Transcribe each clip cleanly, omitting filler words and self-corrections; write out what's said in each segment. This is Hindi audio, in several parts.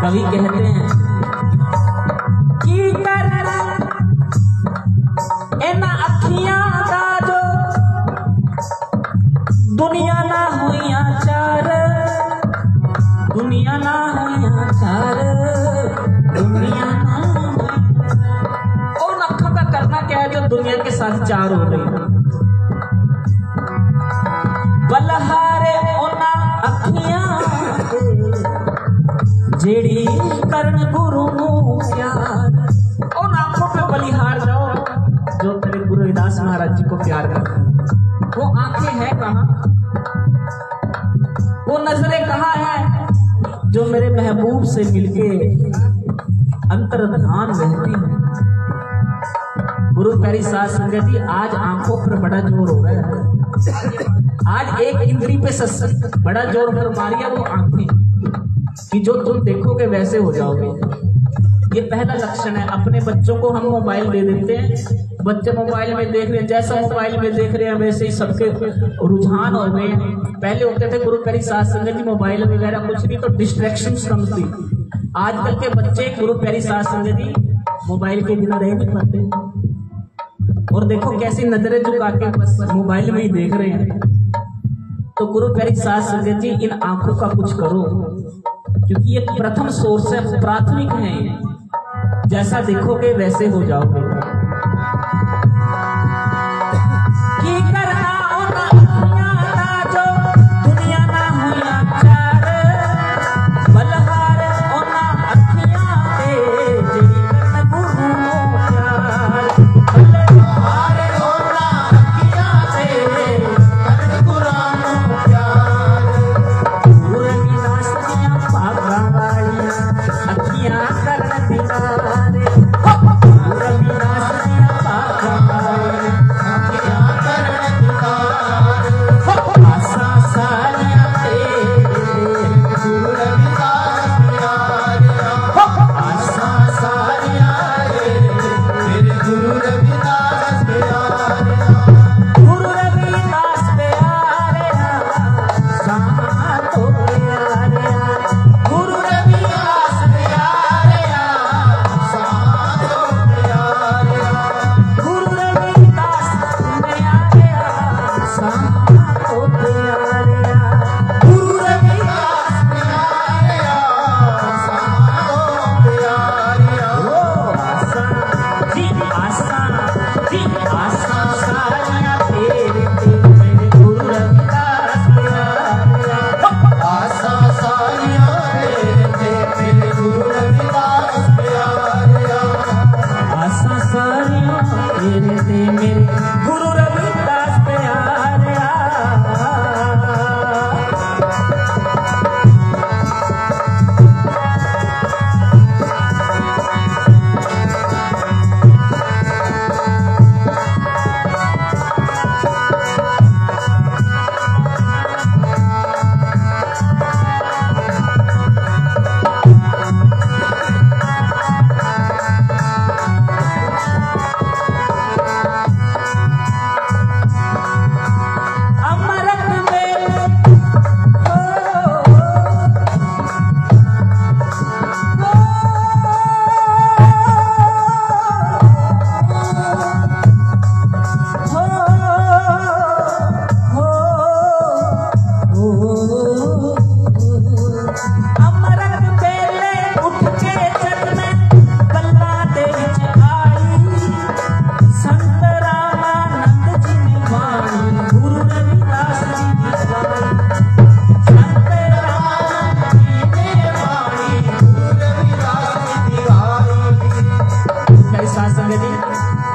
कवि कहते हैं कि कर एना अखियां दा जो दुनिया ना हुईया चार, दुनिया ना हुईया चार, दुनिया ना और अखों का करना क्या है जो दुनिया के साथ चार हो गई। बलहारे ओना अखियां जेड़ी करण गुरु प्यार, उन आंखों पे बलिहार जाओ जो तेरे गुरु रविदास महाराज जी को प्यार करते। वो आंखें हैं कहाँ, वो नजरें कहाँ हैं जो मेरे महबूब से मिलके अंतर्धान रहती है। गुरु प्यारी साध संगत जी, आज आंखों पर बड़ा जोर हो रहा है। आज एक इंद्री पे बड़ा जोर पर मारिया वो आंखें कि जो तुम देखोगे वैसे हो जाओगे। ये पहला लक्षण है। अपने बच्चों को हम मोबाइल दे देते हैं, बच्चे मोबाइल में देख रहे हैं, जैसा मोबाइल में देख रहे हैं वैसे ही सबके रुझान हो गए। पहले होते थे गुरु प्यारी साध संगत जी मोबाइल वगैरह कुछ नहीं तो डिस्ट्रैक्शन कम थी। आजकल के बच्चे गुरु प्यारी साध संगत जी मोबाइल के बिना रह नहीं पाते। और देखो कैसी नजरें झुका के बस मोबाइल में ही देख रहे हैं। तो गुरु प्यारी साध संगत जी इन आंखों का कुछ करो, क्योंकि ये प्रथम सोर्स है, प्राथमिक है। जैसा देखोगे वैसे हो जाओगे।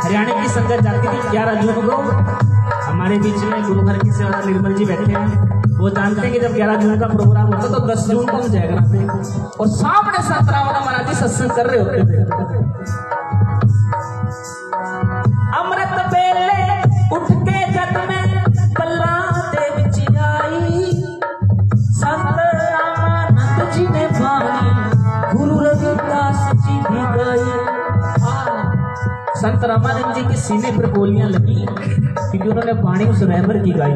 हरियाणा की संगत जाती थी 11 जून को। हमारे बीच में गुरु घर की सेवा निर्मल जी बैठे हैं, वो जानते हैं कि जब 11 जून का प्रोग्राम होता तो 10 जून को हम जाएगा और सामने संतरावना महाराज जी सत्संग कर रहे होते थे। अमृत बेले उठ के जग में पल्ला दे विच आई, संत रामानंद जी ने बाणी गुरु रविदास जी भी गाई। संत रामानंद जी के सीने पर गोलियां लगी क्योंकि उन्होंने बाणी उस रहबर की गाई।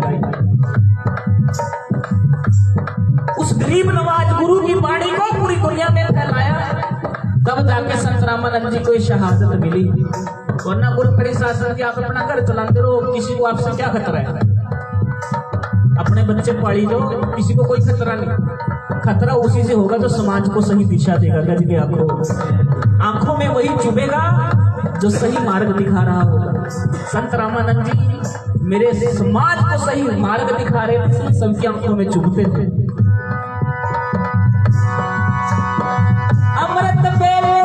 उस गरीब नवाज गुरु की वाणी को पूरी दुनिया में फैलाया, तब जाके संत रामानंद जी को ये शहादत मिली। वरना गुरु प्यारे शासन की आप अपना घर चलाते रहो, किसी को आपसे क्या खतरा है? अपने बच्चे पाली लो, किसी को कोई खतरा नहीं। खतरा उसी से होगा जो समाज को सही दिशा देगा। गज के आंखों में वही चुभेगा जो सही मार्ग दिखा रहा होगा। संत रामानंद जी मेरे समाज को सही मार्ग दिखा रहे थे, सबकी आंखों में चुभते थे। अमृत बेले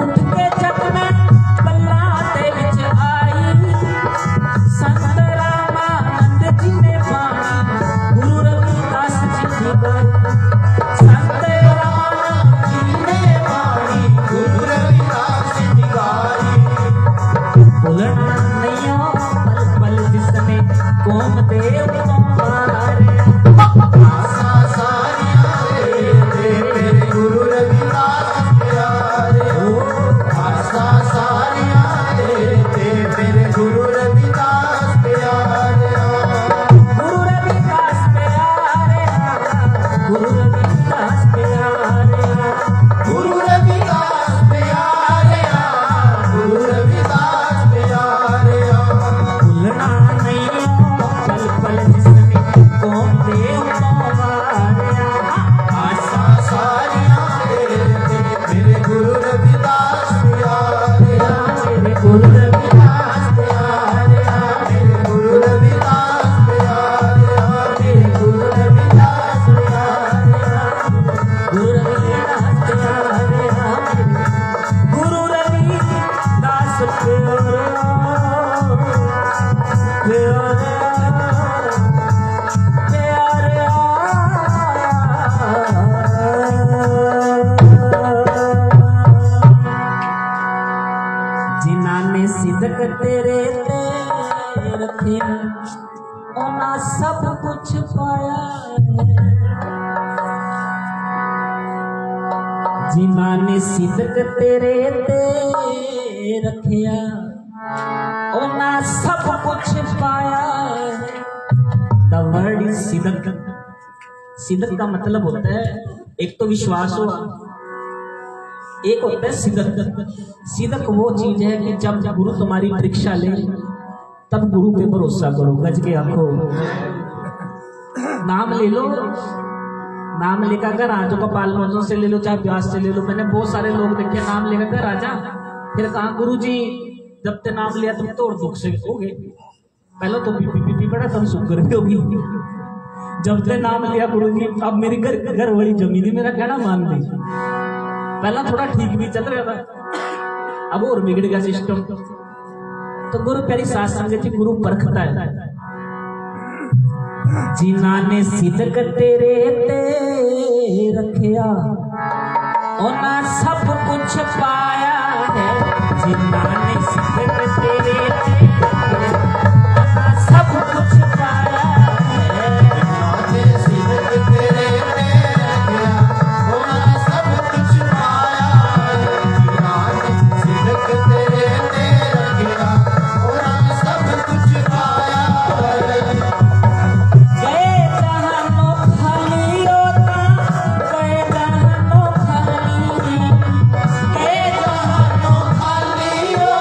उठ के जग में बल्लाते विच आई, संत रामानंद जी ने बाणी गुरु रविदास जी की गाई। संत रामानंद जी ने बाणी गुरु रविदास जी की गाई। भुलना नहीं पल पल जिसने कौम देव को मारे, आसा सारियां तेरे गुरु रविदास प्यारे, आसा सारियां तेरे गुरु रविदास प्यारे, गुरु रविदास प्यारे, गुरु रविदास प्यारे, गुरु रविदास प्यारे, गुरु रविदास प्यारे। भूलना नहीं पल पल जिसने कौम देव को मारे, आसा सारियां तेरे गुरु रविदास प्यारे, मेरे गुरु रविदास प्यारे, मेरे गुरु रविदास प्यारे, मेरे गुरु रविदास प्यारे, गुरु रविदास प्यारे, गुरु रविदास प्यारे। जिन्होंने सिदक तेरे ते रखे, उन्हें सब कुछ पाया है। जिन्होंने सिदक तेरे ते रखिया, उन्हें सब कुछ पाया है। The word is sidak. सिदक का मतलब होता है, एक तो विश्वास हुआ, एक होता है सिदक। सिदक वो चीज है कि जब गुरु तुम्हारी परीक्षा ले तब गुरु पे भरोसा करो। गज के आंखों नाम ले लो, नाम लेकर घर आजो कपाल मोचों से ले लो, चाहे व्यास से ले लो। मैंने बहुत सारे लोग देखे नाम लेकर घर आजा, फिर कहा गुरु जी जब ते नाम लिया तुम तो और दुख से हो गए। पहले तो बीपी बड़ा तब शुक्र होगी। जब ते नाम लिया गुरु जी, अब मेरी घर वाली जमीन मेरा कहना मान दी। पहला थोड़ा ठीक भी चल रहा था, अब और बिगड़ गया सिस्टम। तो गुरु प्यारी साथ संगत जी गुरु परखता है। जिन्होंने सिदक तेरे ते रखिया, उन्हें सब कुछ पाया है। जिन्होंने सिदक तेरे ते रखिया, उन्हें सब कुछ पाया है। जिन्होंने सिदक तेरे ते रखिया, उन्हें सब कुछ पाया है। जिन्होंने सिदक तेरे ते रखिया, उन्हें सब कुछ पाया है। गए जहानो खाली होता, गए जहानो खाली, गए जहानो खाली होता,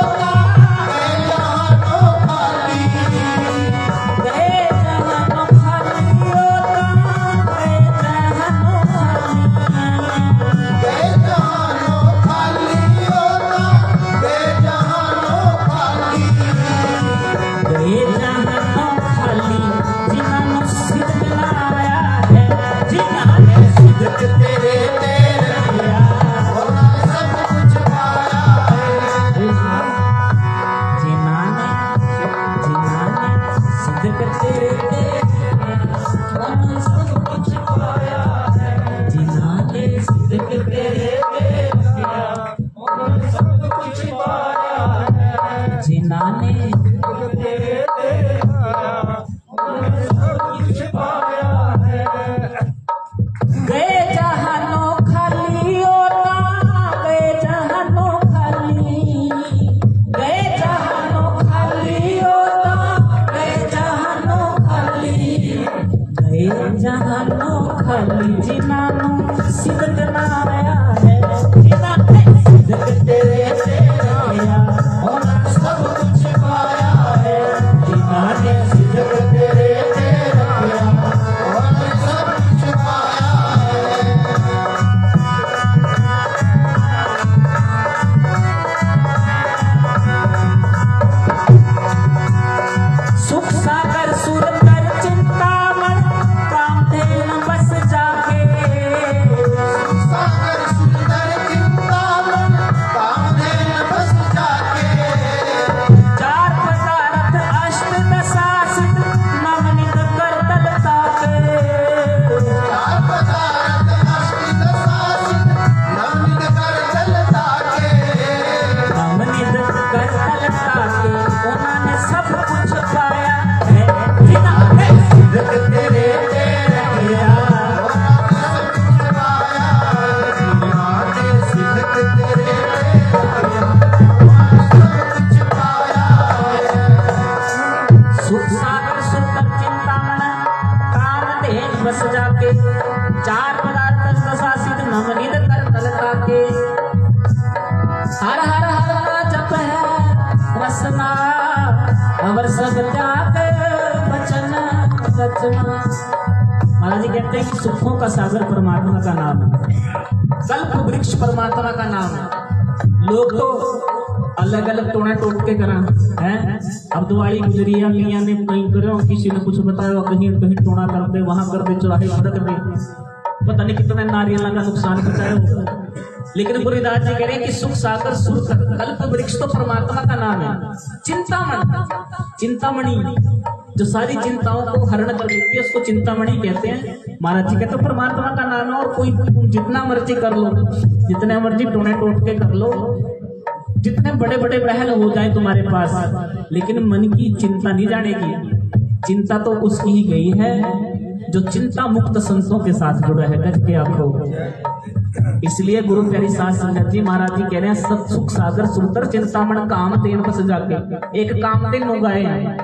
अवर सब त्याग बचन रचना। महाराज जी कहते हैं कि सुखों का सागर परमात्मा का नाम है, कल्प वृक्ष परमात्मा का नाम है। लोग तो अलग अलग टोना टोट के करा है। अब दिवाली गुजरिया मियाँ ने कहीं करो, किसी ने कुछ बताया, कहीं कहीं टोना कर दे, वहां कर दे, चौराहे कर दे, पता नहीं कितने नारियल का नुकसान पहुंचाया होगा। लेकिन गुरुदास जी कह रहे हैं कि सुख सागर सुर कल्प वृक्ष तो परमात्मा का नाम है। चिंतामणि जो सारी चिंताओं को हरण कर देती है उसको चिंतामणि कहते हैं। महाराज जी कहते हैं परमात्मा का नाम है। और कोई जितना मर्जी कर लो, जितने मर्जी टोने टोट के कर लो, जितने बड़े बड़े महल हो जाए तुम्हारे पास, लेकिन मन की चिंता नहीं जानेगी। चिंता तो उसकी ही गई है जो चिंता मुक्त संतों के साथ जुड़ा है। गज के आंखों। इसलिए गुरु प्यारी सास संगत जी महाराज जी कह रहे हैं सत सुख सागर सुंदर चिंतामण काम तेन बस जाके। एक कामधेनु गाय है,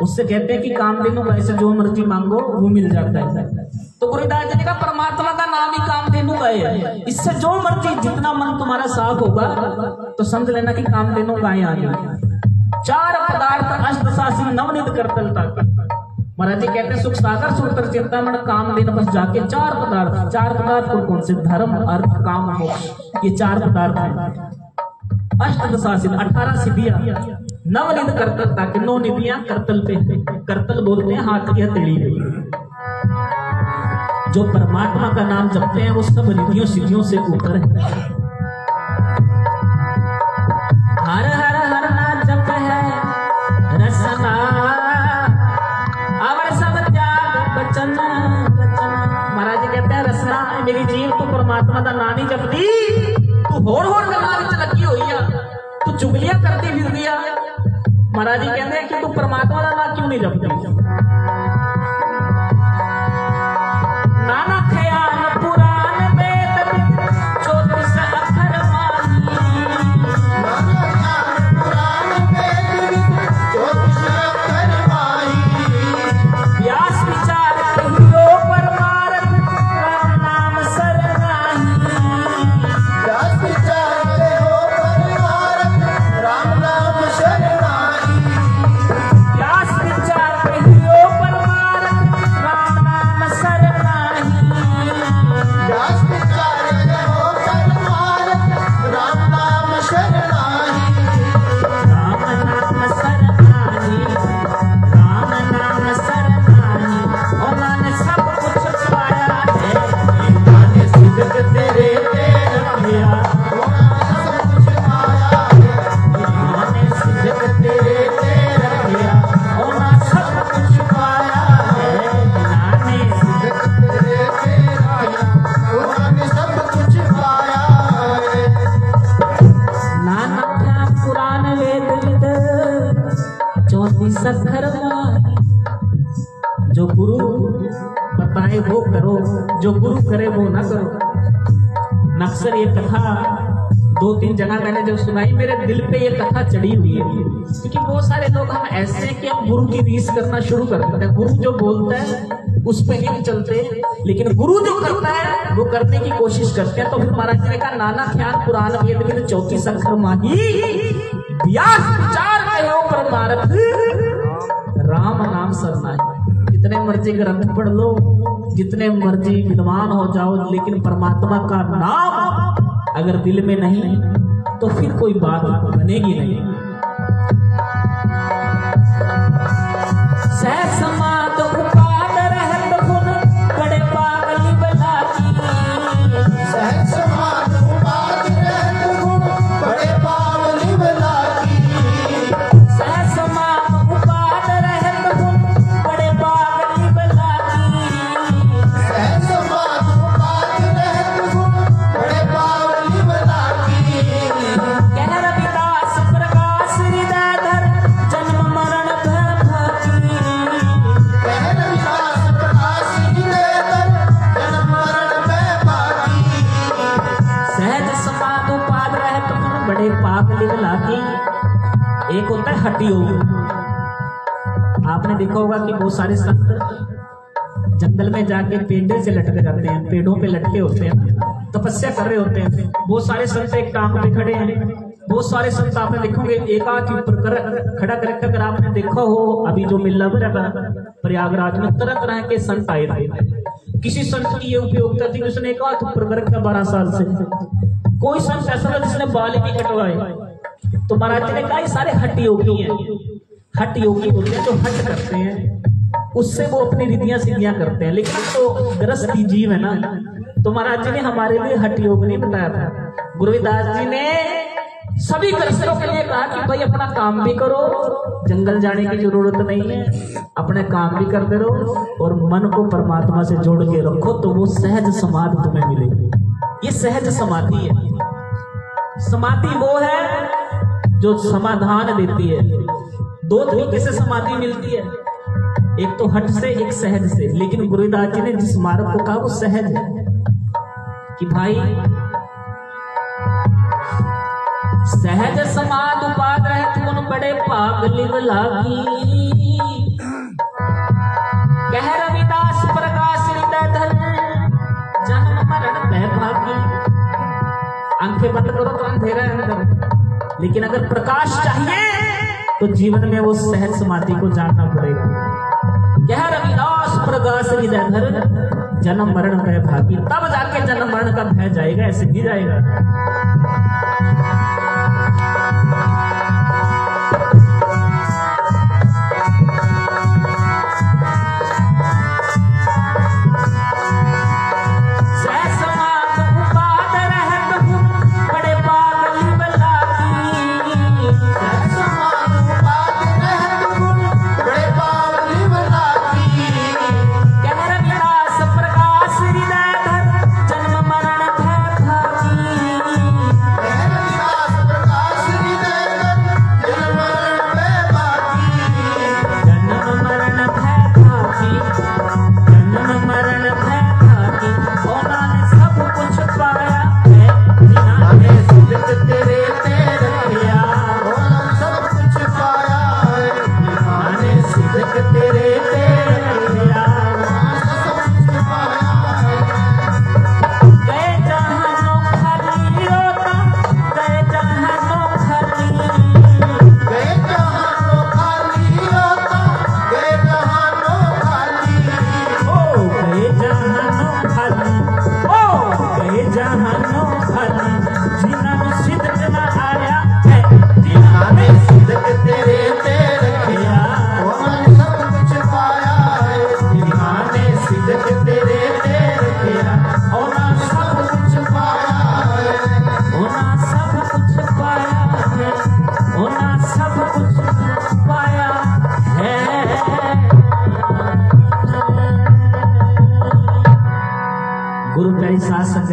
उससे कहते हैं कि कामधेनु गाय से जो मर्जी मांगो वो मिल जाता है। तो गुरुदास जी ने कहा परमात्मा का नाम ही कामधेनु गाय है। इससे जो मर्जी जितना मन तुम्हारा साफ होगा तो समझ लेना कि कामधेनु गाय आ गई। चार पदार्थ अष्टसासी नवनिध करतल तक। महाराज जी कहते हैं सुख सागर सुरतर चिंतामण काम दिन बस जाके। चार पदार्थ कौन से? धर्म अर्थ काम मोक्ष, ये चार पदार्थ हैं। अष्टदशासिद्ध 18 सिद्धियां नवनिध करतल ताकि 9 निधियां करतल पे। करतल बोलते हैं हाथ की हथेली पे। जो परमात्मा का नाम जपते हैं वो सब निधियों सिद्धियों से ऊपर है। हर हर हर ना जप है रसना अवर सब त्याग बचन। महाराज जी कहते हैं रसना मेरी जीव तू परमात्मा का नाम ही जपदी, तू होर गल्लां विच लगी होई आ, तू चुगलियां करती फिरदी आ। महाराज जी कहते हैं कि तू परमात्मा का नाम क्यों नहीं जपदी? नाना ख्याल पुराण वेद ज्योतिष अखर माही। व्यास विचार कहियो परमार्थ राम नाम सरनाही। व्यास विचार कहियो परमार्थ राम नाम सरनाही। व्यास विचार कहियो परमार्थ राम नाम सरनाही। व्यास विचार कहियो परमार्थ राम नाम सरनाही। राम नाम सरनाही, राम नाम सरनाही। और मैंने सब कुछ पाया है, मैंने सिद्ध तेरे रखिया। सब कुछ पाया है, मैंने सिद्ध तेरे रखिया। और मैं सब कुछ पाया है, मैंने सिद्ध तेरे रखिया। और मैंने सब कुछ पाया है। नानक ज्ञान पुराण वेद विद ज्योतिष अखर माही। जो गुरु बताए वो करो, जो गुरु करे वो ना करो। नक्सर ये कथा 2-3 जगह मैंने जब सुनाई मेरे दिल पे ये कथा चढ़ी हुई है। क्योंकि बहुत सारे लोग हम ऐसे हैं कि हम गुरु की रीस करना शुरू कर देते हैं। गुरु जो बोलता है उस पे नहीं चलते, लेकिन गुरु जो करता है वो करने की कोशिश करते हैं। तो फिर महाराज जी ने कहा नाना ख्याल पुराण वेद विद ज्योतिष अखर माही। व्यास विचार कहियो परमार्थ राम नाम सरनाही। जितने मर्जी ग्रंथ पढ़ लो, जितने मर्जी विद्वान हो जाओ, लेकिन परमात्मा का नाम अगर दिल में नहीं तो फिर कोई बात बनेगी नहीं। सह समाद उपाद रहत गुण बड़े पागल बलाकी। सह समाद उपाद रहत गुण बड़े पागल बलाकी। सह समाद उपाद रहत गुण बड़े पागल बलाकी। सह समाद उपाद रहत गुण बड़े पागल बलाकी। कह रविदास प्रकाश हृदय धर जन्म मरण भय भाकी। कह रविदास प्रकाश हृदय धर जन्म मरण भय भाकी। सहज समाध उपाद रहत गुण बड़े पागल बलाकी। एक होता है हठी योग। आपने देखा होगा कि बहुत सारे संत जंगल में जाके पेड़े से लटके जाते हैं, पेड़ों पे लटके होते हैं, तपस्या कर रहे होते हैं। बहुत सारे संत एक टांग पे खड़े हैं, बहुत सारे संत आपने देखोगे एक आंख ऊपर खड़ा करके, अगर आपने देखा हो अभी जो मिल रहा प्रयागराज में तरह तरह के संत आए थे। किसी संत की ये उपयोगिता थी, उसने एक हाथ ऊपर कर रखा 12 साल से। कोई संत ऐसा था जिसने बाल ही नहीं कटवाए। तो महाराज जी ने कहा ये सारे हठ योगी हैं। हठ योगी होते हैं जो हट करते हैं, उससे वो अपनी रिद्धियां सिद्धियां करते हैं। लेकिन तो गृहस्थी जीव है ना, तो महाराज जी ने हमारे लिए हठ योग नहीं बताया था। गुरुदास जी ने सभी गृहस्थों के लिए कहा कि भाई अपना काम भी करो, जंगल जाने की जरूरत नहीं है, अपने काम भी करते रहो और मन को परमात्मा से जोड़ के रखो, तो वो सहज समाधि तुम्हें मिलेगी। ये सहज समाधि है। समाधि वो है जो समाधान देती है। दो तरीके से समाधि मिलती है, एक तो हठ से, एक सहज से। लेकिन गुरुदास जी ने जिस मार्ग को कहा वो सहज है कि भाई सहज समाध उपाद रहत गुण बड़े पाग लिव लागी। कह रविदास प्रकाश हृदय धर जन्म मरण भय भागी। आंखें बंद करो तो अंधेरा है अंदर, लेकिन अगर प्रकाश चाहिए तो जीवन में वो सहज समाधि को जानना पड़ेगा। कह रविदास प्रकाश हृदय धर जन्म मरण भय भागी। तब जाके जन्म मरण का भय जाएगा, ऐसे भी जाएगा।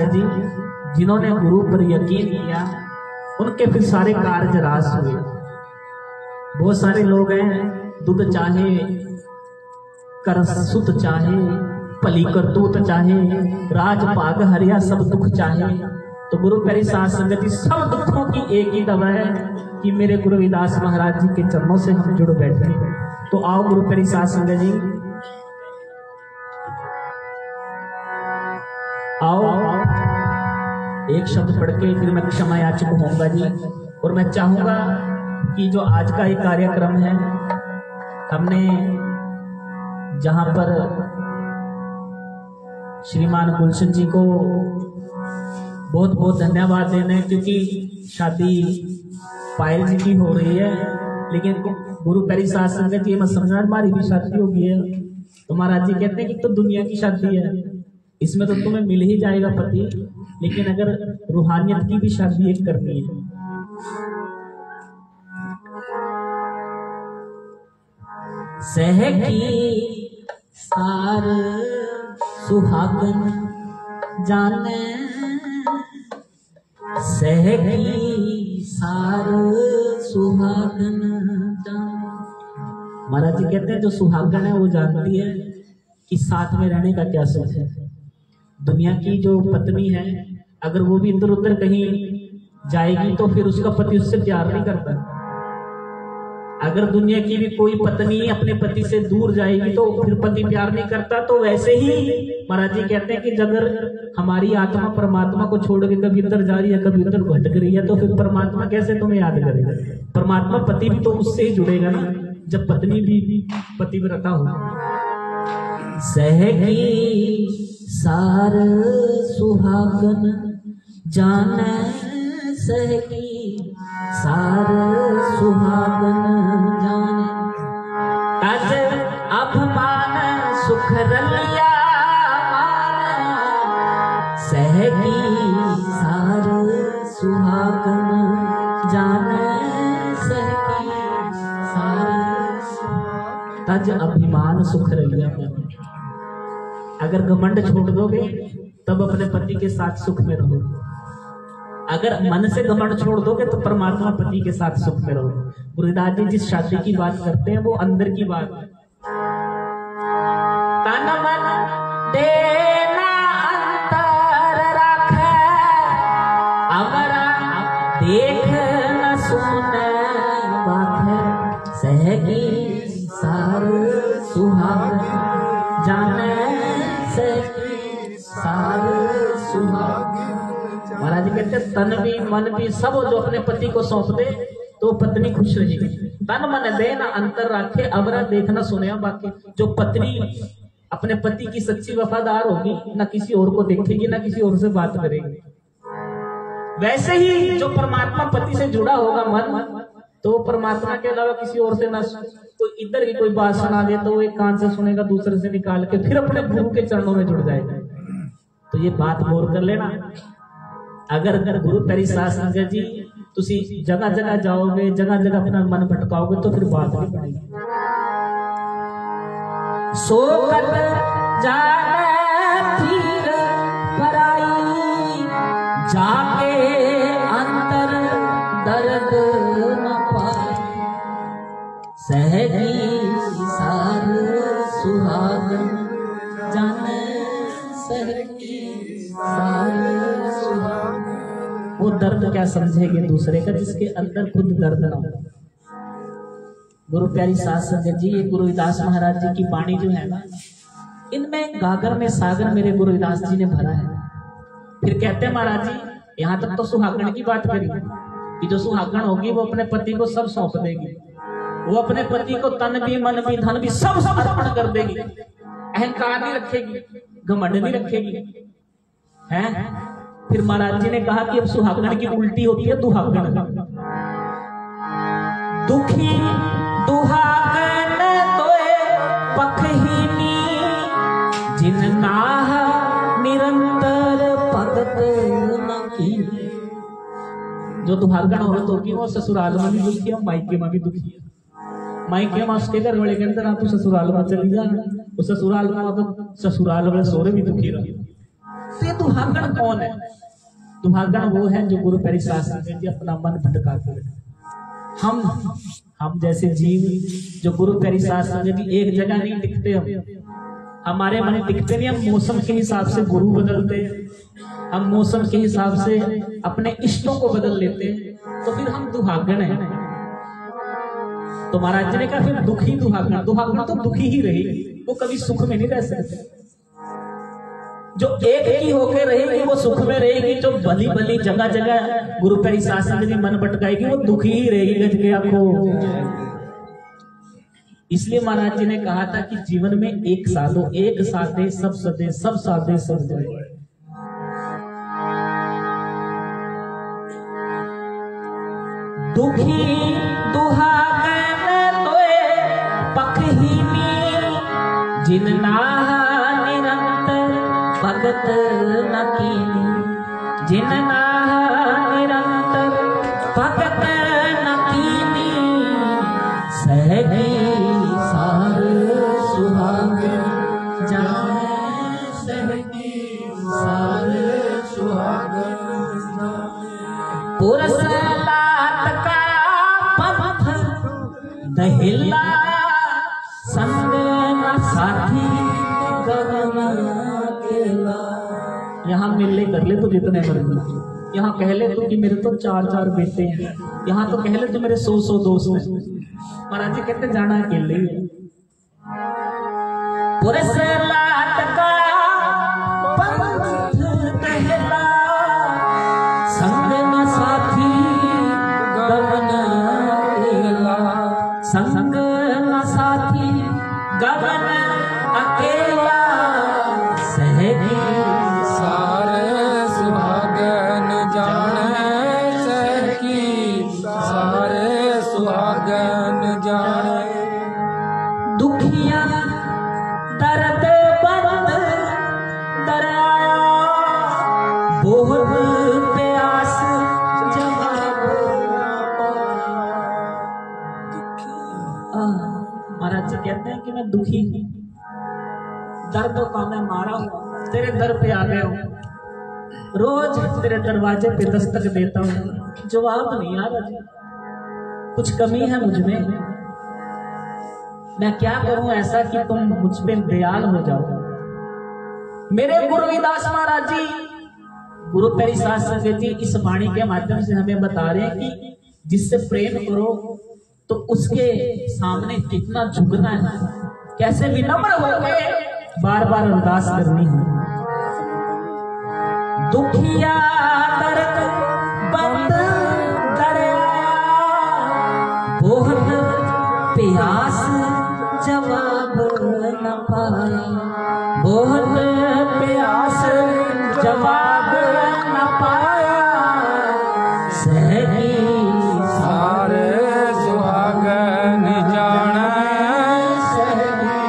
जी जिन्होंने गुरु पर यकीन किया उनके फिर सारे कार्य रास हुए। बहुत सारे लोग हैं दूध चाहे कर सुत चाहे भली करतूत चाहे राज भाग हरिया सब दुख चाहे। तो गुरु प्यारी साध संगत जी सब दुखों की एक ही दवा है कि मेरे गुरु रविदास महाराज जी के चरणों से हम जुड़ बैठे। तो आओ गुरु प्यारी साध संगत जी आओ एक शब्द पढ़ के फिर मैं क्षमा याचक होऊंगा जी। और मैं चाहूंगा कि जो आज का ये कार्यक्रम है हमने जहां पर श्रीमान गुलशन जी को बहुत बहुत धन्यवाद देना, क्योंकि शादी पायल जी की हो रही है, लेकिन गुरु प्यारी साध संगत जी मत समझना हमारी भी शादी होगी है। तो महाराज जी कहते हैं कि तो दुनिया की शादी है, इसमें तो तुम्हें मिल ही जाएगा पति, लेकिन अगर रूहानियत की भी शादी एक करनी है। सहकी सार सुहागन जाने, सहकी सार सुहागन जाने। महाराज जी कहते हैं जो सुहागन है वो जानती है कि साथ में रहने का क्या सुख है। दुनिया की जो पत्नी है अगर वो भी इधर उधर कहीं जाएगी तो फिर उसका पति उससे प्यार नहीं करता। अगर दुनिया की भी कोई पत्नी अपने पति से दूर जाएगी तो फिर पति प्यार नहीं करता, तो वैसे ही महाराज जी कहते हैं कि अगर हमारी आत्मा परमात्मा को छोड़ के कभी इधर जा रही है कभी उधर भटक रही है तो फिर परमात्मा कैसे तुम्हें याद करेगा? परमात्मा पति भी तो उससे ही जुड़ेगा ना, जब पत्नी भी पतिव्रता हो। सहगी सार सुहागन जाने सहगी सार सुहागन जाने, तज अभिमान सुख रलिया सहगी सार सुहागन जाने सहगी सार तज अभिमान सुख रलिया। अगर घमंड छोड़ दोगे तब अपने पति के साथ सुख में रहो, अगर मन से घमंड छोड़ दोगे तो परमात्मा पति के साथ सुख में रहो। गुरुदास जी जिस शादी की बात करते हैं वो अंदर की बात है। तन मन देना अंतर रखे अमरा देख न सुने बात सहगी सार सुहाग जाने सहगी सार सुहाग। महाराज जी कहते तन भी मन भी सब जो अपने पति को सौंप दे तो पत्नी खुश रहेगी। तन मन दे ना अंतर रखे अबरा देखना सुने बाकी। जो पत्नी अपने पति की सच्ची वफादार होगी ना किसी और को देखेगी ना किसी और से बात करेगी। वैसे ही जो परमात्मा पति से जुड़ा होगा मन, तो परमात्मा के अलावा किसी और से ना कोई इधर की कोई बात सुना दे तो वो एक कान से सुनेगा दूसरे से निकाल के फिर अपने गुरु के चरणों में जुड़ जाएगा। तो ये बात गौर कर लेना। अगर गुरु तेरी सास संगत जी तुसी जगह जगह जाओगे जगह जगह अपना मन भटकाओगे तो फिर बात नहीं पड़ेगी। सोकत जाने फिर पराई जाके अंतर दर्द न पाए सहगी सार सुहागन जाने सहगी सार सुहागन। वो दर्द क्या समझेंगे दूसरे का जिसके अंदर खुद दर्द ना हो। गुरु प्यारी सास संगत जी, ये गुरुदास महाराज जी की वाणी जो है ना, इनमें गागर में सागर मेरे गुरुदास जी ने भरा है। फिर कहते हैं महाराज जी यहाँ तक तो सुहागन की बात करी कि जो सुहागन होगी वो अपने पति को सब सौंप देगी, वो अपने पति को तन भी मन भी धन भी सब समर्पण कर देगी, अहंकार नहीं रखेगी, घमंड नहीं रखेगी हैं। फिर महाराज जी ने कहा कि अब सुहागन की उल्टी होती है दुहागन। दुखी दुहागन तोए पखहीनी जिन नाह निरंतर भगत न की। जो दुहागन औरत होगी वो ससुराल में भी दुखी है, मायके में भी दुखी है। मायके में उसके घर वाले के अंदर आप ससुराल में चली जा, उस ससुराल में मतलब ससुराल वाले सोरे भी दुखी रहे। तो ये दुहागन कौन है? दुहागन वो है जो गुरु प्यारी सास संगत जी अपना मन भटकाते हैं। हम जैसे जीव जो गुरु प्यारी सास संगत जी एक जगह नहीं टिकते, हमारे मन टिकते नहीं। हम मौसम के हिसाब से गुरु बदलते हैं, हम मौसम के हिसाब से अपने इष्टों को बदल लेते हैं, तो फिर हम दुहागन हैं। तो महाराज जी ने कहा फिर दुखी दुहागन, दुहागन तो दुखी ही रहेगी, वो कभी सुख में नहीं रह सकते। जो एक ही होके रहेगी वो सुख में रहेगी, जो भली भली जगह जगह गुरु प्यारी सास संगत जी मन भटकाएगी वो दुखी ही रहेगी गज के आपको। इसलिए महाराज जी ने कहा था कि जीवन में एक साधो एक साधे सब सदे सब साधे सब जाए। दुखी दुहागन तोए पखहीनी जिन नाह निरंतर भगत न कीनी जिन नाह निरंतर भगत न कीनी सहगी सार सुहागन जाने सहगी सार सुहागन जाने। पुरस लात का पथ दहिला संग न साथी गगन। यहाँ मिल ले कर ले तो जितने मर्जी यहाँ कह ले तो कि मेरे तो 4-4 बेटे हैं, यहाँ तो कह ले तो मेरे 100 दोस्त हैं। महाराज जी कहते जाना अकेले ही है। पूरे से लाट का पंथ कहला, संग न साथी गगन अकेला, संग न साथी गगन अकेला, सहगी सारे सुहागन जाने सखी, सारे सुहागन जाने। दुखिया दर्द बंद दरिया, बहुत प्यास जवाब। महाराज जी कहते हैं कि मैं दुखी हूँ, दर्दों का मैं मारा हूँ, तेरे दर पे आ गया हूँ, रोज तेरे दरवाजे पे दस्तक देता हूँ, जवाब नहीं आ रहा। कुछ कमी है मुझ में, मैं क्या करूं ऐसा कि तुम मुझ पे दयाल हो जाओ। मेरे गुरु रविदास महाराज जी, गुरु प्यारी साध संगत जी इस वाणी के माध्यम से हमें बता रहे हैं कि जिससे प्रेम करो तो उसके सामने कितना झुकना है, कैसे विनम्र होकर बार बार अरदास करनी है। दुखिया दर्द बंद दरिया, बहुत प्यास जवाब न पाया, बहुत प्यास जवाब न पाया, सहगी सारे सुहागन जाने सहगी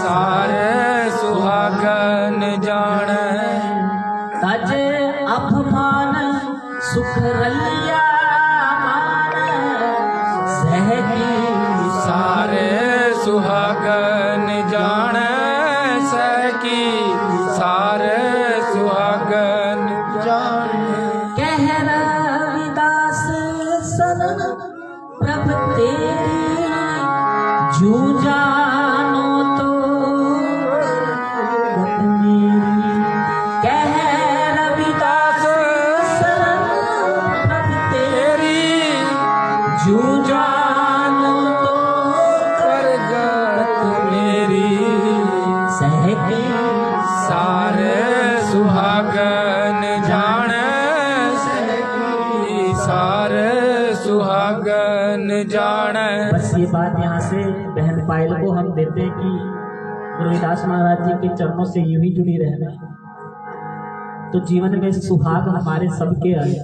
सारे सुहागन जाने। तज अपमान सुख रलिया मान, सहगी सारे सुहागन जाने सखी, सारे सुहागन जाने। कह रविदास सन प्रभ तेरी, जू जानो तो गत मेरी। कह रविदास सन प्रभ तेरी, जू जानो तो करगत मेरी। सहगी सारे सुहागन जाने सखी, सारे सुहागन जाने। बस ये बात यहाँ से बहन पायल को हम देते हैं कि रविदास महाराज जी के चरणों से यूं ही जुड़ी रहना, तो जीवन में सुहाग हमारे सबके आए,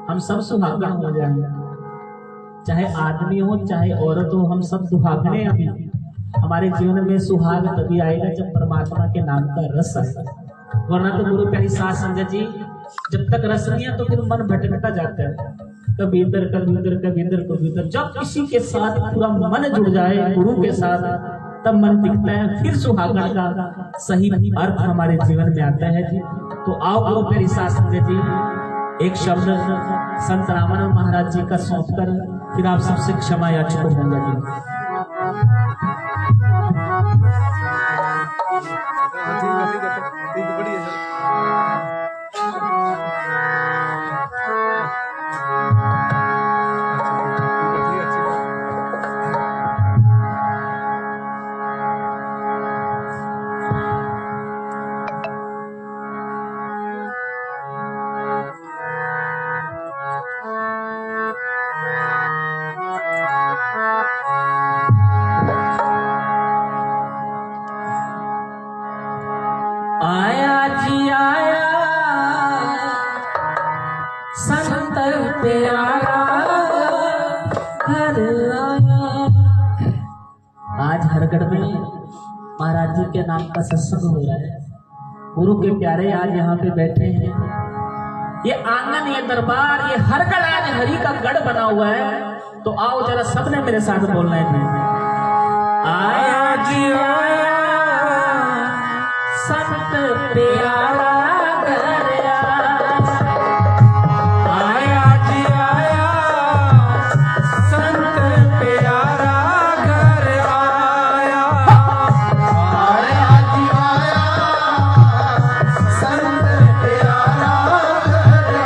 हम सब सुहागन हो जाएंगे, चाहे आदमी हो चाहे औरत हो, हम सब सुहागने अभी। हमारे जीवन में सुहाग तभी आएगा जब परमात्मा के नाम का रस आएगा, वरना तो गुरु प्यारी साध संगत जी जब तक रस नहीं है तो फिर मन भटकता जाता है, कभी इधर कभी उधर कभी इधर कभी उधर। जब किसी के साथ पूरा मन जुड़ जाए गुरु के साथ, तब मन दिखता है, फिर सुहागन का सही अर्थ हमारे जीवन में आता है जी। तो आओ गुरु प्यारी साध संगत जी एक शब्द संत रामानंद महाराज जी का सौंप कर फिर आप सबसे क्षमा याचक होंगे जी। आया जी आया संत प्यारा घर आया। आज हरगढ़ में महाराज जी के नाम का सत्संग हो रहा है, गुरु के प्यारे आज यहाँ पे बैठे हैं। ये आंगन, ये दरबार, ये हरगढ़ आज हरि का गढ़ बना हुआ है। तो आओ जरा सबने मेरे साथ बोलना है, आया जी आया संत प्यारा घर आया जी आया संत प्यारा घर आया। आया जी आया संत प्यारा घर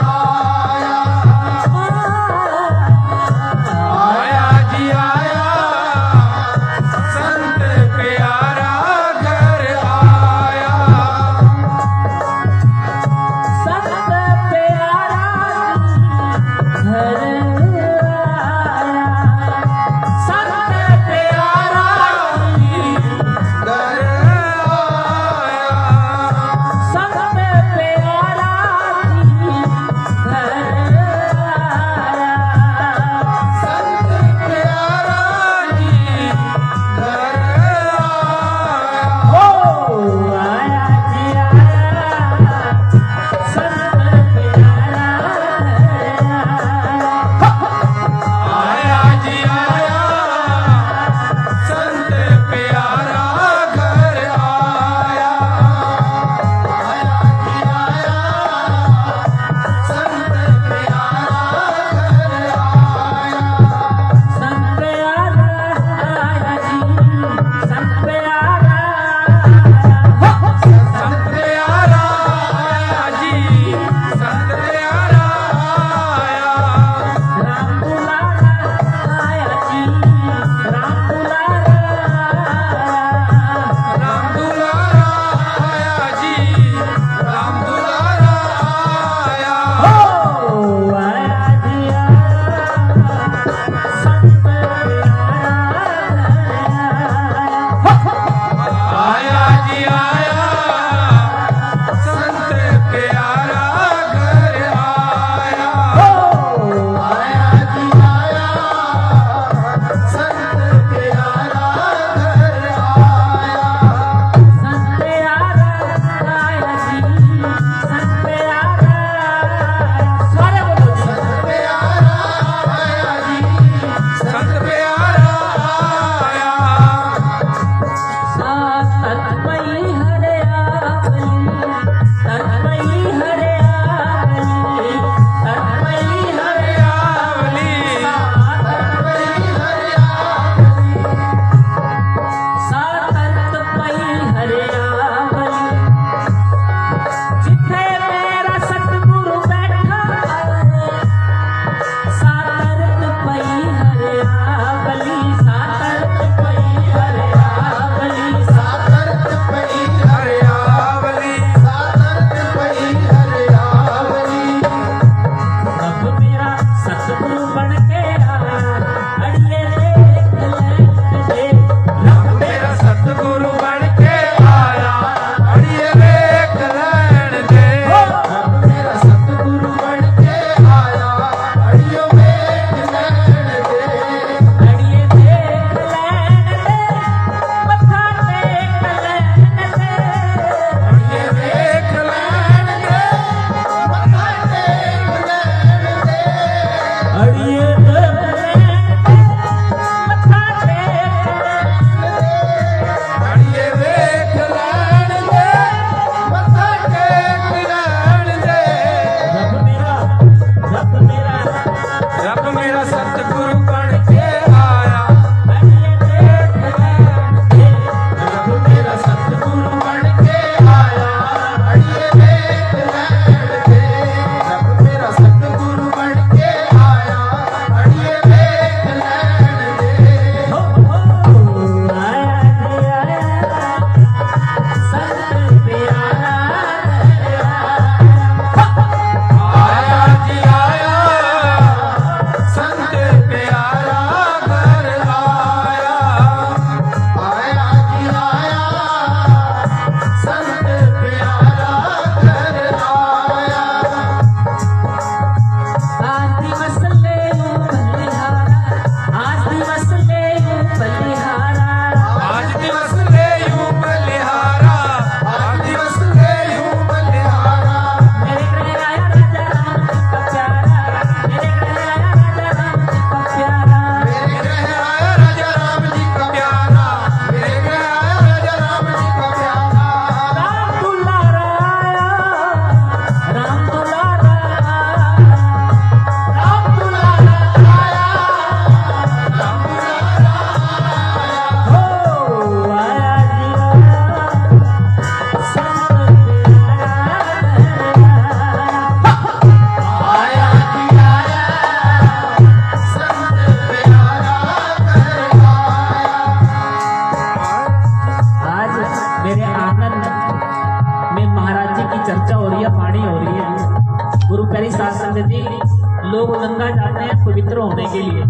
होने के लिए।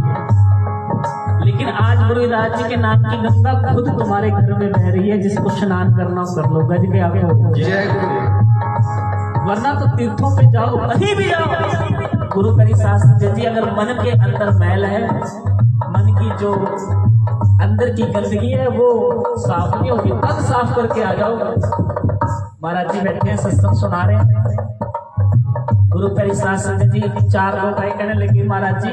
लेकिन आज गुरुदास जी के नाम की गंगा खुद तुम्हारे घर में बह रही है, जिसको स्नान करना हो कर लो, गज के आगे हो। जय गुरु। वरना तो तीर्थों पे जाओ, कहीं भी जाओ। गुरु करी शास्त्र जी, अगर मन के अंदर मैल है, मन की जो अंदर की गंदगी है वो साफ नहीं होगी, तब साफ करके आ जाओ। महाराज जी बैठे हैं, सत्संग सुना रहे हैं। गुरु करी शास्त्र जी 4 लोग आए, कहने लगे महाराज जी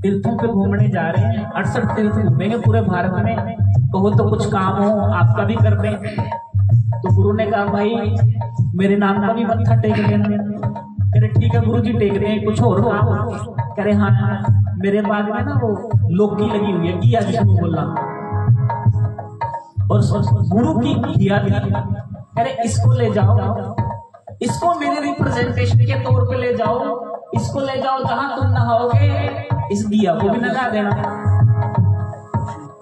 तीर्थों पे घूमने जा रहे हैं, 68 तीर्थ घूमेंगे पूरे भारत में, कहो तो कुछ काम हो आपका भी कर दें। तो गुरु ने कहा भाई मेरे नाम का भी मत्था टेक देना। कह रहे ठीक है गुरु जी टेक रहे हैं, कुछ और काम हो? कह रहे हाँ मेरे बाग में ना वो लौकी लगी हुई है, घिया जिसको बोला, और गुरु की घिया थी। कह रहे इसको ले जाओ, इसको मेरे रिप्रेजेंटेशन के तौर पे ले जाओ, इसको ले जाओ जहां तुम नहाओगे, इस घिया को भी नहा देना।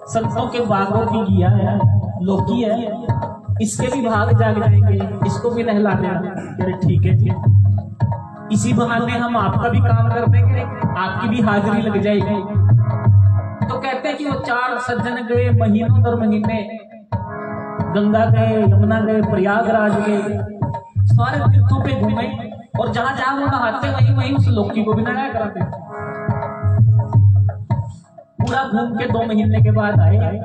संतों के बागों की घिया है, लौकी है, इसके भी भाग जाग जाएंगे, इसको भी नहला देना। अरे ठीक है जी, इसी बहाने हम आपका भी काम कर देंगे, आपकी भी हाजिरी लग जाएगी। तो कहते हैं कि वो 4 सज्जन गए, महीनों दर महीने गंगा गए, यमुना गए, प्रयागराज गए, सारे तीर्थों पे घूमे, और जहां जहां वो नहाते वहीं वहीं उस लौकी को भी नहाया कराते। पूरा घूम के 2 महीने के बाद आए,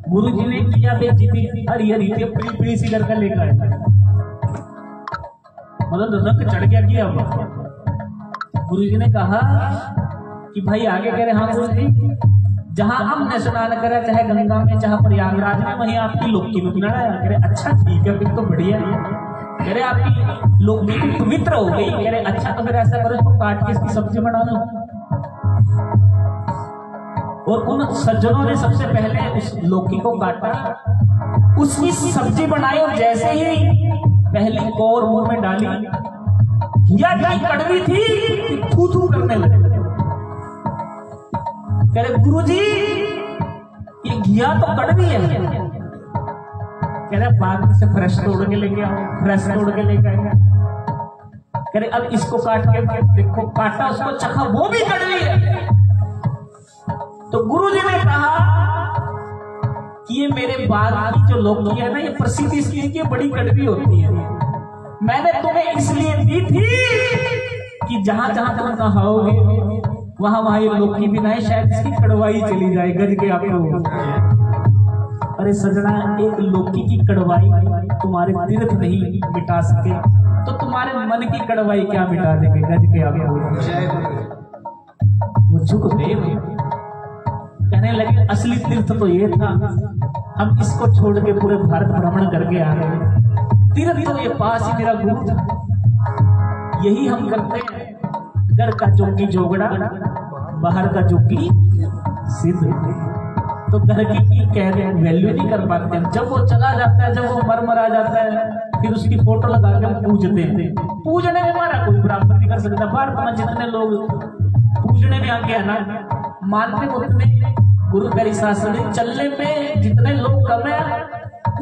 गुरु जी ने किया बेची थी हरी हरी पीली पीली सी करके लेकर आए, मतलब रंग चढ़ गया किया। गुरु जी ने कहा कि भाई आगे कह रहे हाँ गुरु जी, जहां हमने स्नान करा चाहे गंगा में चाहे प्रयागराज में, वहीं आपकी लौकी में नहाया। कह रहे अच्छा ठीक है फिर तो बढ़िया है। कह रहे आपकी लौकी पवित्र हो गई। कह रहे अच्छा तो फिर ऐसा करो इसको काट के इसकी सब्जी बना लो। और उन सज्जनों ने सबसे पहले उस लौकी को काटा, उसकी सब्जी बनाई, और जैसे ही पहली कौर मुंह में डाली, घिया इतनी कड़वी थी कि थू थू करने लगे। कह रहे गुरुजी ये घिया तो कड़वी है। कह रहे बाग से फ्रेश तोड़ के लेके आओ, फ्रेश तोड़ के लेके आएंगे। कह रहे अब इसको काट के देखो, काटा उसको चखा, वो भी कड़वी है। तो गुरु जी ने कहा कि ये मेरे बाग की जो लौकी है ना, ये प्रसिद्ध इसलिए है कि ये बड़ी कड़वी होती है। मैंने तुम्हें इसलिए दी थी कि जहां जहां तुम नहाओगे वहां वहां ये लौकी भी नहाए, शायद इसकी कड़वाई चली जाए। गज के आपको। अरे सजना, एक लौकी की कड़वाई तुम्हारे तीर्थ नहीं मिटा सके, तो तुम्हारे मन की कड़वाई क्या मिटा देंगे। गज के आपको। वो झुक देव कहने लगे असली तीर्थ तो ये था, हम इसको छोड़ के पूरे भारत भ्रमण करके आ रहे। तीर्थ तो ये पास ही मेरा गुरु था, यही हम करते हैं। घर का जोगी जोगड़ा, बाहर का जोगी सिद्ध। तो घर की कह रहे वैल्यू नहीं कर पाते। जब वो चला जाता है, जब वो मर जाता है, फिर उसकी फोटो लगा के पूजते हैं। पूजने में हमारा कोई बराबर नहीं कर सकता। भारत में जितने लोग पूजने में आगे है ना, मानते उतने गुरु करी शास्त्र चलने पे जितने लोग कम है,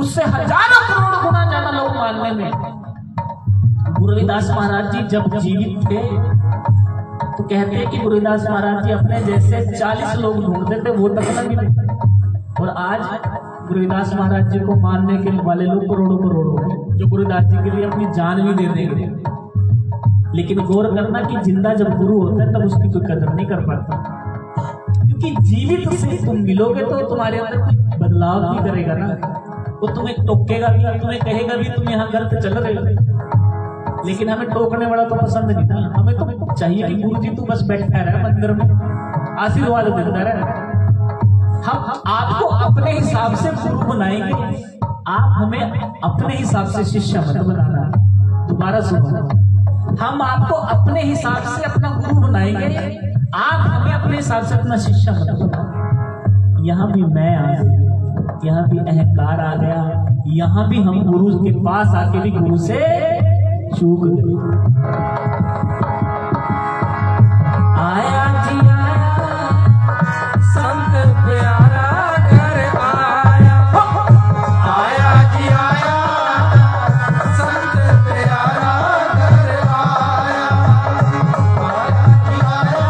उससे हजारों करोड़ गुना ज्यादा लोग मानने में। गुरुदास महाराज जी जब जीवित थे तो कहते हैं कि गुरुदास महाराज जी अपने जैसे 40 लोग ढूंढते थे, वो तक न मिले। और आज गुरुदास महाराज जी को मानने के वाले लोग करोड़ों करोड़ हो गए, जो गुरुदास जी के लिए अपनी जान भी दे देंगे। लेकिन गौर करना कि जिंदा जब गुरु होता है तब उसकी कोई कदर नहीं कर पाता, क्योंकि जीवित से तुम मिलोगे तो तुम्हारे अंदर बदलाव भी करेगा ना। वो तुम्हें टोकेगा भी, तुम्हें कहेगा भी तुम यहाँ गलत चल रहे हो। लेकिन हमें टोकने वाला तो पसंद नहीं था। हमें तो चाहिए कि गुरु जी तू बस बैठा रहे मंदिर में, आशीर्वाद देता रहे। हम आपको अपने हिसाब से गुरु बनाएंगे, आप हमें अपने हिसाब से शिष्य मत बनाना। दोबारा सुनो, हम आपको अपने हिसाब से अपना गुरु बनाएंगे, आप हमें अपने हिसाब से अपना शिष्य मत बनाना। यहाँ भी मैं आ गया, यहाँ भी अहंकार आ गया, यहाँ भी हम गुरु के पास आके भी गुरु से चूक गए। आया जी आया संत प्यारा घर आया, आया जी आया संत प्यारा घर आया, आया जी आया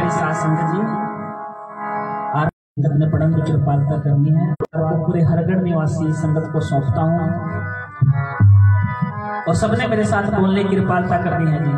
प्यारी साध संगत जी, आज संगत ने परम कृपालता करनी है और पूरे हरगढ़ निवासी संगत को सौंपता हूँ और सबने मेरे साथ बोलने की कृपालता करनी है जी।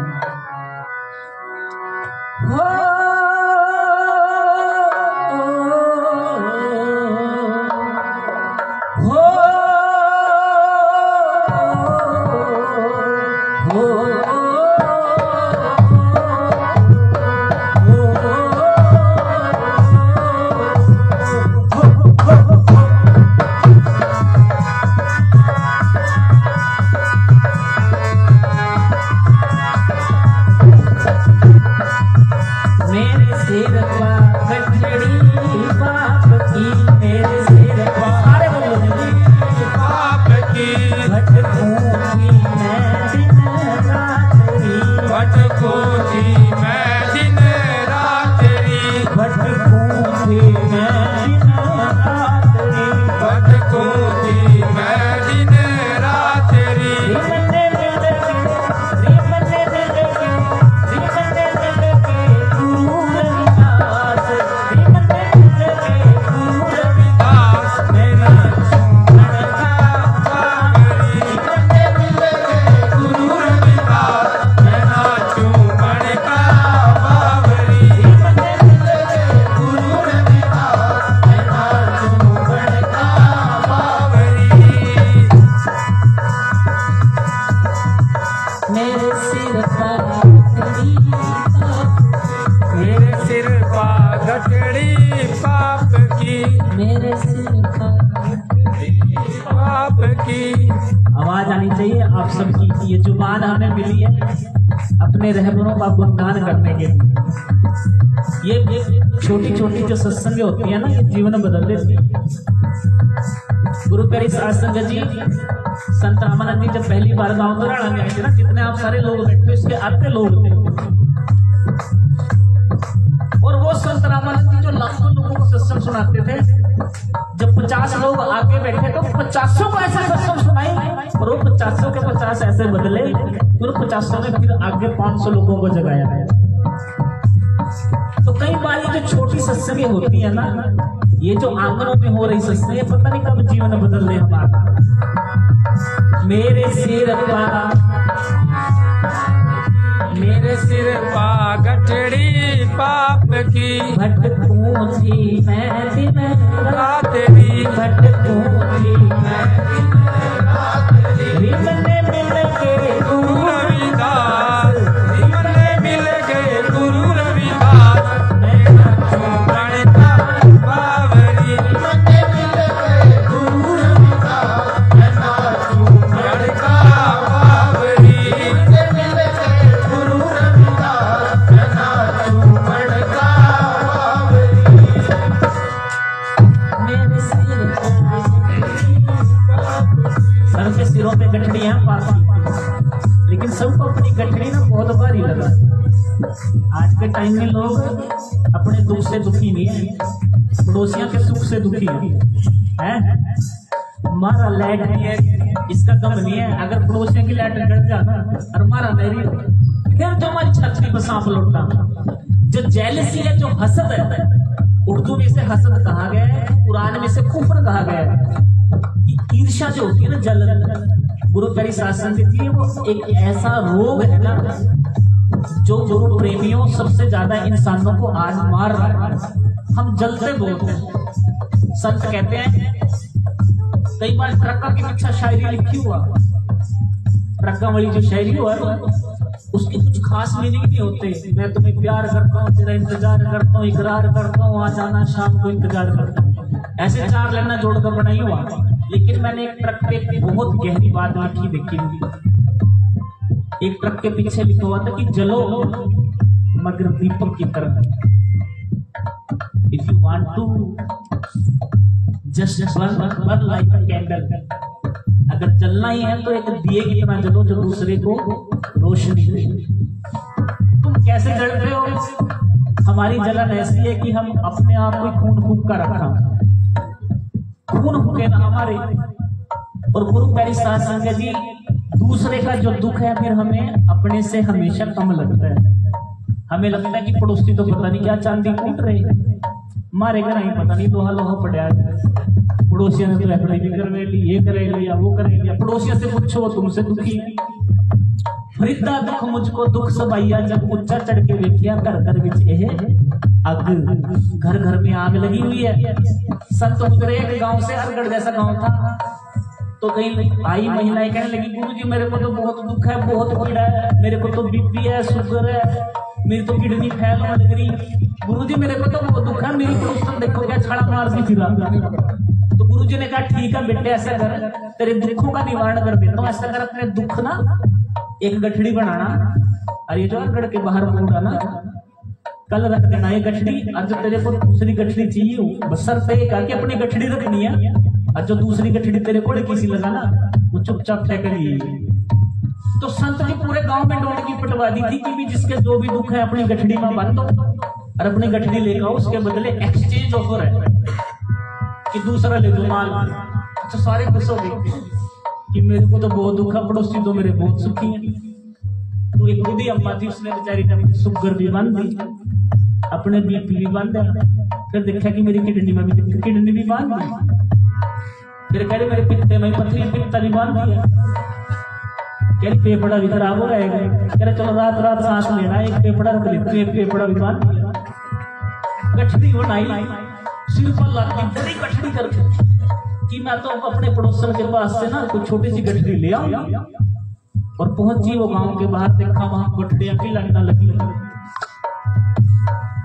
आवाज आनी चाहिए आप सबकी, ये जुबान हमें मिली है अपने रहबरों का गुणगान करने के लिए। ये छोटी छोटी जो सत्संग होती है ना, ये जीवन बदल देती है। गुरु प्यारी साध संगत जी, संत रामानंद जी जब पहली बार गांव दोराड़ा में आए थे ना, जितने आप सारे लोग बैठे उसके आधे लोग थे, और वो संत रामानंद जी जो लाखों लोगों को सत्संग सुनाते थे, जब 50 लोग आगे बैठे तो 50 को ऐसा सत्संग सुनाई और वो 50 के 50 ऐसे बदले, फिर 50 ने फिर आगे 500 लोगों को जगाया। तो कई बार ये जो छोटी सत्संगें होती है ना, ये जो आंगनों में हो रही सत्संग, पता नहीं कब जीवन बदल दे हमारा। मेरे सिर पा गठड़ी पाप की भटकूं थी मैं दिन रात तेरी, भटकूं थी मैं दिन रात तेरी। रिमने मिल के गुरु रविदास, रिमने मिल गए गुरु रविदास, मेरा चूमन का बावरी। रिमने मिल गए गुरु रविदास, मेरा चूमन का बावरी। रिमने मिल गए गुरु रविदास, मेरा चूमन का बावरी। मेरे सबके सिरों पे गठड़ियां पास, लेकिन सबको अपनी गठड़ी ना बहुत भारी लगा। आज के टाइम में लोग अपने दुख से दुखी नहीं है, पड़ोसियों के सुख से दुखी है। हमारा लाइट नहीं है इसका गम नहीं है, अगर पड़ोसियों की लाइट कट जाना और हमारा नहीं, फिर जो हमारी छतरी पर सांप लौटना। जो जेलसी है, जो हसद है, उर्दू में इसे हसद कहा गया है, कुरान में इसे कुफ्र कहा गया है। ईर्ष्या जो होती है ना, जलन, गुरु प्यारी साध संगत जी, वो एक ऐसा रोग है ना जो गुरु प्रेमियों सबसे ज्यादा इंसानों को आज मार रहा है। हम जलते बहुत हैं। संत कहते हैं, कई बार ट्रक्का की पीछे शायरी लिखी हुआ, ट्रक्का वाली जो शायरी हुआ उसके कुछ खास मीनिंग नहीं होते। मैं तुम्हें प्यार करता हूँ, तेरा इंतजार करता हूँ, इकरार करता हूँ, आ जाना शाम को इंतजार करता हूँ, ऐसे 4 लाइना जोड़कर बनाई हुआ। लेकिन मैंने एक ट्रक पे बहुत गहरी बात लिखी, देखी। एक ट्रक के पीछे लिखा हुआ था कि जलो मगर दीपक की तरह। If you want to just burn like a candle, अगर जलना ही है तो एक दिए की तरह जलो जो दूसरे को रोशनी दे। तुम कैसे जल रहे हो? हमारी जलन ऐसी है कि हम अपने आप को खून फूंक कर रखा, खून फूके ना हमारे। और गुरु प्यारी साध संगत जी, दूसरे का जो दुख है फिर हमें अपने से हमेशा कम लगता है। हमें लगता है कि पड़ोसी तो पता नहीं क्या चांदी कूट रहे, मारे घर ही पता नहीं लोहा लोहा पड़ा है, पड़ोसियों ने तो एफडी भी करवे ली, ये करे लिया वो करे लिया। पड़ोसियों से पूछो वो तुमसे दुखी। फरीदा दुख मुझको दुख सबाइया, जब ऊंचा चढ़ के देखिया घर घर विच एह अग, घर घर में आग लगी हुई है। संत उतरे एक गांव से, हरगढ़ जैसा गांव था, तो कहीं आई महिलाएं कहने लगी गुरुजी मेरे को तो बहुत दुख है, बहुत पीड़ा है, मेरे को तो बीपी है, शुगर है, मेरी तो किडनी फेल हो लग रही। गुरुजी मेरे को तो बहुत दुख है, मेरी पड़ोसन देखो क्या छाड़ा मार दी फिर। तो गुरुजी ने कहा ठीक है बेटे ऐसा कर, तेरे दुखों का निवारण कर देता हूँ। ऐसा कर अपने दुख ना एक गठड़ी बनाना, और ये जो हरगढ़ के बाहर मोड़ा ना कल रख देना ये गठड़ी, और जो तेरे को दूसरी गठड़ी चाहिए बसर पे करके अपनी गठड़ी रखनी है, और जो दूसरी गठड़ी तेरे को किसी लगाना वो चुपचाप फेंक लिए। तो संत जी पूरे गांव में डोंट की पटवा दी थी कि भी जिसके जो भी दुख है अपनी गठड़ी में बांधो और अपनी गठड़ी लेकर आओ, उसके बदले एक्सचेंज ऑफर है कि दूसरा ले दो माल। तो सारे खुश हो गए कि मेरे को तो बहुत दुख है, पड़ोसी तो मेरे बहुत सुखी है। तो एक बूढ़ी अम्मा थी, उसने बेचारी ने अपनी शुगर भी बांध दी, अपने बीपी भी बांधा, फिर देखा कि मेरी किडनी में भी किडनी भी बांध दी, फिर कह रहे मेरे पित्ते में पथरी पित्ता भी बांध दिया, कह रही फेफड़ा भी खराब हो रहेगा, कह रहे चलो रात रात सांस लेना, एक फेफड़ा रख लेते, एक फेफड़ा भी बांध दिया। गठड़ी बनाई, सिर पर लाती बड़ी गठड़ी करके कि मैं तो अपने पड़ोसन के पास से ना कोई छोटी सी गठड़ी ले आऊं, और पहुंची वो गांव के बाहर, देखा वहां गठड़ियां की लाइना लगी,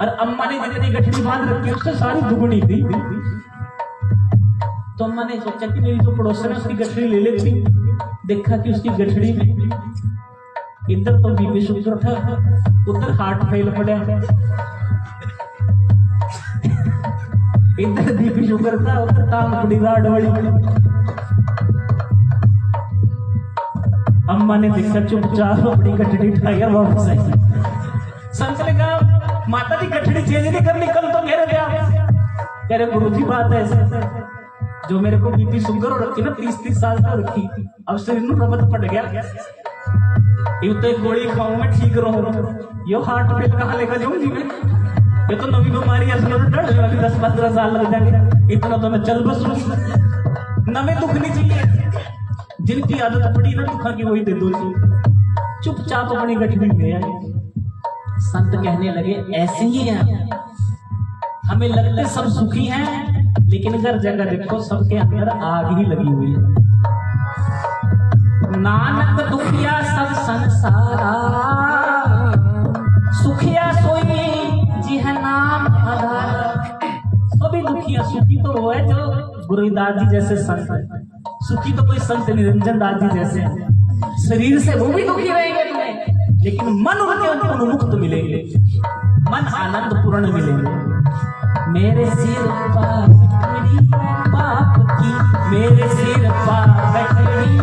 और अम्मा ने जितनी गठड़ी बांध रखी उससे सारी दुगनी थी। तो अम्मा ने सोचा कि मेरी जो पड़ोसन है उसकी गठड़ी ले लेती, देखा कि उसकी गठड़ी में इधर तो बीपी शुगर था, उधर हार्ट फेल पड़ा, इधर बीपी शुगर था, उधर टांग बड़ी राड बड़ी। अम्मा ने देखा, चुपचाप अपनी गठड़ी उठाई और वापस आई। संत ने कहा माता जी गठड़ी चेंज नहीं करनी, कल तो घेर गया। कह रहे गुरुजी बात है जो मेरे को बीपी शुगर हो रखी ना 30-30 साल का रखी, अब शरीर में रबत पड़ गया, ये तो एक गोली खाऊं मैं ठीक रहूं, ये हार्ट फेल कहाँ लेकर जाऊंगी मैं, ये तो नवी बीमारी है, 10-15 साल लग जाएंगे, इतना तो मैं चल बस नवे दुख नहीं चाहिए, जिनकी आदत पड़ी ना दुखा की वही दे दो, चुपचाप अपनी गठड़ी ले आए। संत कहने लगे ऐसे ही है, हमें लगते सब सुखी हैं, लेकिन अगर जगह देखो सबके अंदर आग ही लगी हुई है। नानक दुखिया सब संसारा, सुखिया सोई जी है नाम आधार। सभी दुखिया, सुखी तो वो है जो गुरुदास जी जैसे संत है, सुखी तो कोई संत निरंजन दास जी जैसे है। शरीर से वो भी दुखी रहेंगे तुम्हें, लेकिन मन उनके मुक्त मिलेंगे, मन आनंद पूर्ण मिलेंगे। मेरे सिर पर पाप की, मेरे सिर पर बैठड़ी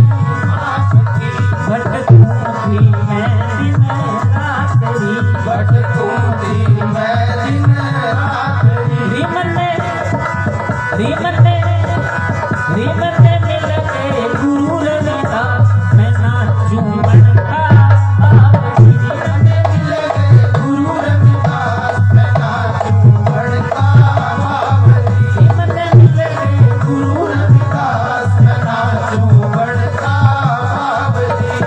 पाप की, भटकूंगी मैं दिन रात्रि, भटकूंगी मैं दिन रात्रि। रीमन ने मिल के गुरु रविदास, मैं नाचूं बनता बावरी। रीमन ने मिल के गुरु रविदास, मैं नाचूं बनता बावरी। रीमन ने मिल के गुरु रविदास, मैं नाचूं बनता बावरी।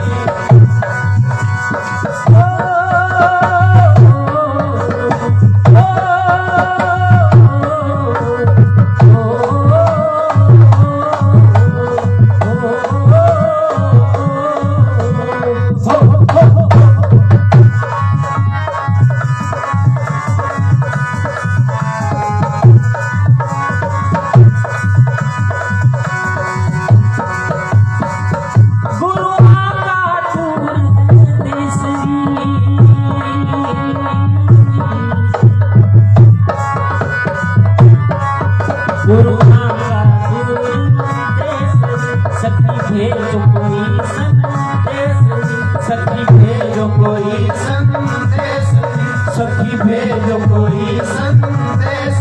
सखी भेजो कोई संदेश,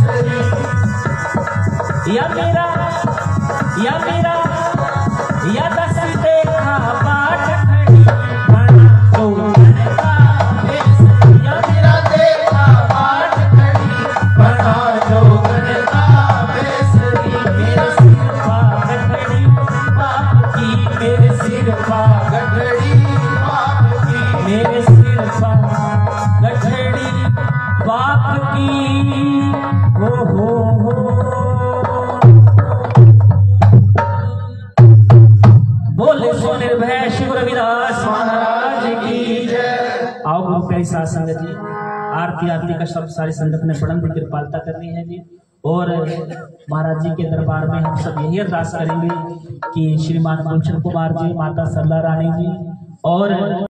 या मेरा या दस देखा बाट खड़ी बना तो बनता भेष, या मेरा रविदास महाराज की जय। आओ गुरु प्यारी साध संगत जी, आरती का सब सारी संगत ने बड़ी बड़ी कृपालता करनी है जी। और महाराज जी के दरबार में हम सब यही अरदास करेंगे कि श्रीमान गुलशन कुमार जी, माता सरला रानी जी और